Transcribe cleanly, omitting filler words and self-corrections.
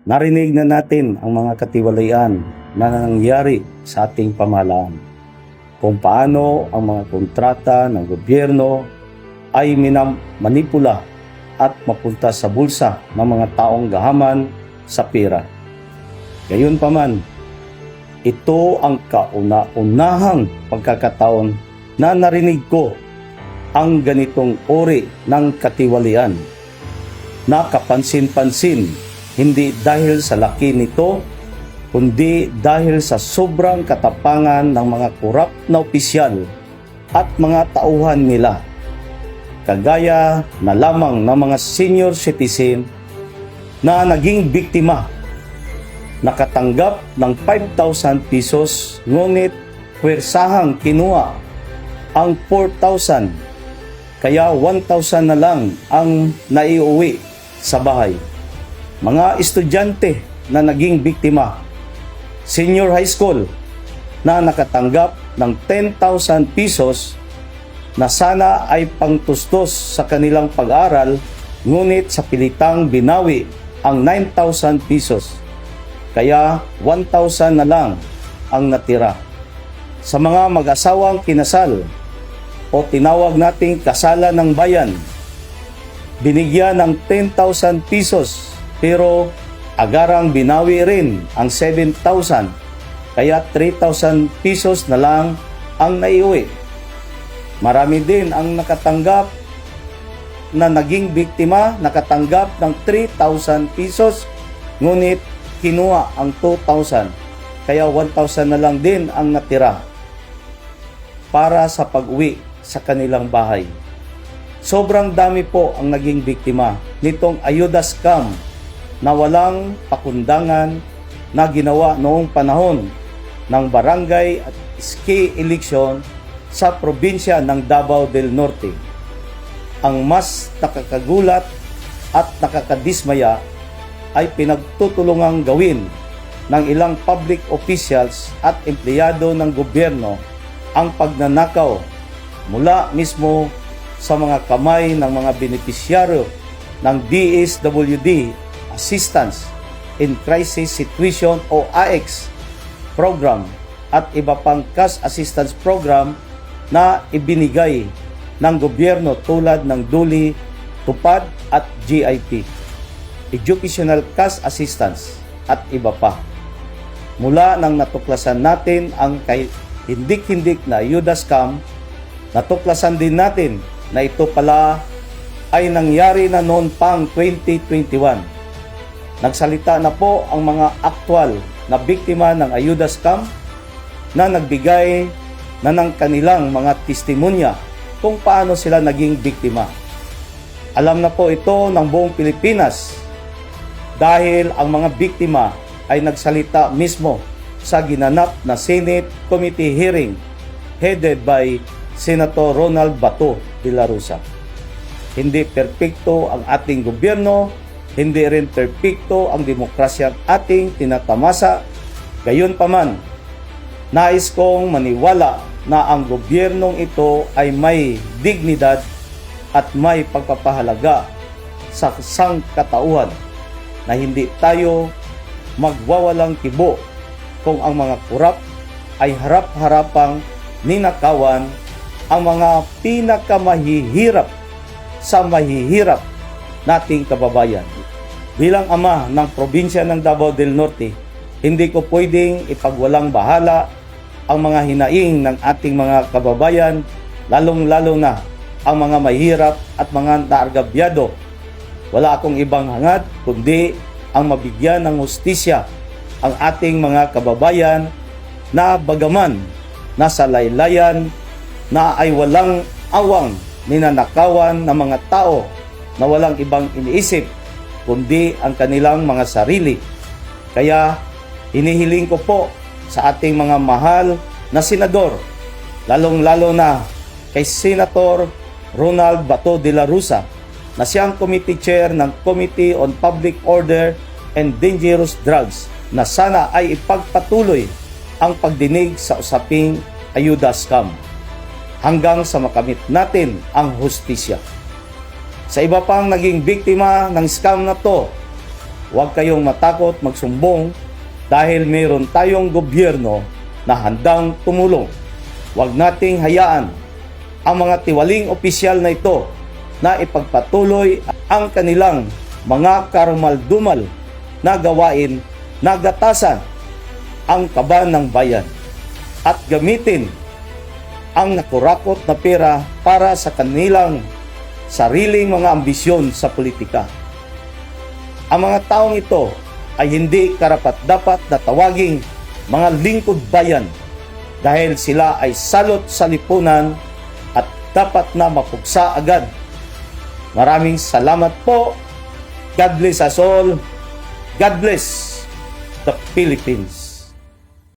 Narinig na natin ang mga katiwalian na nangyari sa ating pamahalaan. Kung paano ang mga kontrata ng gobyerno ay minamanipula at mapunta sa bulsa ng mga taong gahaman sa pera. Gayunpaman, ito ang kauna-unahang pagkakataon na narinig ko ang ganitong uri ng katiwalian na kapansin-pansin, hindi dahil sa laki nito, kundi dahil sa sobrang katapangan ng mga korap na opisyal at mga tauhan nila. Kagaya na lamang ng mga senior citizen na naging biktima, nakatanggap ng 5,000 pesos, ngunit pwersahang kinuha ang 4,000, kaya 1,000 na lang ang naiuwi sa bahay. Mga estudyante na naging biktima, senior high school na nakatanggap ng 10,000 pesos na sana ay pangtustos sa kanilang pag-aaral, ngunit sa pilitang binawi ang 9,000 pesos. Kaya 1,000 na lang ang natira. Sa mga mag-asawang kinasal o tinawag nating kasalan ng bayan, binigyan ng 10,000 pesos pero agarang binawi rin ang 7,000, kaya 3,000 pesos na lang ang naiuwi. Marami din ang nakatanggap na naging biktima, nakatanggap ng 3,000 pesos, ngunit kinuha ang 2,000, kaya 1,000 na lang din ang natira para sa pag-uwi sa kanilang bahay. Sobrang dami po ang naging biktima nitong ayuda scam na walang pakundangan na ginawa noong panahon ng barangay at ski election sa probinsya ng Davao del Norte. Ang mas nakakagulat at nakakadismaya ay pinagtutulungang gawin ng ilang public officials at empleyado ng gobyerno ang pagnanakaw mula mismo sa mga kamay ng mga benepisyaryo ng DSWD Assistance in Crisis Situation o AX program at iba pang cash assistance program na ibinigay ng gobyerno tulad ng DULI, TUPAD at GIP, Educational Cash Assistance at iba pa. Mula nang natuklasan natin ang hindik-hindik na ayuda scam, natuklasan din natin na ito pala ay nangyari na noon pang 2021. Nagsalita na po ang mga aktwal na biktima ng ayuda scam na nagbigay na ng kanilang mga testimonya kung paano sila naging biktima. Alam na po ito ng buong Pilipinas dahil ang mga biktima ay nagsalita mismo sa ginanap na Senate Committee hearing headed by Senator Ronald Bato de la Rosa. Hindi perpekto ang ating gobyerno, hindi rin perpekto ang demokrasya ating tinatamasa. Gayunpaman, nais kong maniwala na ang gobyernong ito ay may dignidad at may pagpapahalaga sa sangkatauhan na hindi tayo magwawalang kibo kung ang mga kurap ay harap-harapang ninakawan ang mga pinakamahihirap sa mahihirap nating kababayan. Bilang ama ng probinsya ng Davao del Norte, hindi ko pwedeng ipagwalang bahala ang mga hinaing ng ating mga kababayan, lalong-lalo na ang mga mahirap at mga naargabyado. Wala akong ibang hangad kundi ang mabigyan ng hustisya ang ating mga kababayan na bagaman nasa laylayan na ay walang awang ninanakawan ng mga tao na walang ibang iniisip kundi ang kanilang mga sarili. Kaya hinihiling ko po sa ating mga mahal na senador, lalong-lalo na kay Senator Ronald Bato de la Rosa na siyang committee chair ng Committee on Public Order and Dangerous Drugs, na sana ay ipagpatuloy ang pagdinig sa usaping ayuda scam hanggang sa makamit natin ang hustisya. Sa iba pang naging biktima ng scam na to, huwag kayong matakot magsumbong dahil mayroon tayong gobyerno na handang tumulong. Huwag nating hayaan ang mga tiwaling opisyal na ito na ipagpatuloy ang kanilang mga karumal-dumal na gawain na gatasan ang kaban ng bayan at gamitin ang nakurakot na pera para sa kanilang sariling mga ambisyon sa politika. Ang mga taong ito ay hindi karapat-dapat na tawaging mga lingkod bayan dahil sila ay salot sa lipunan at dapat na mapuksa agad. Maraming salamat po. God bless us all. God bless the Philippines.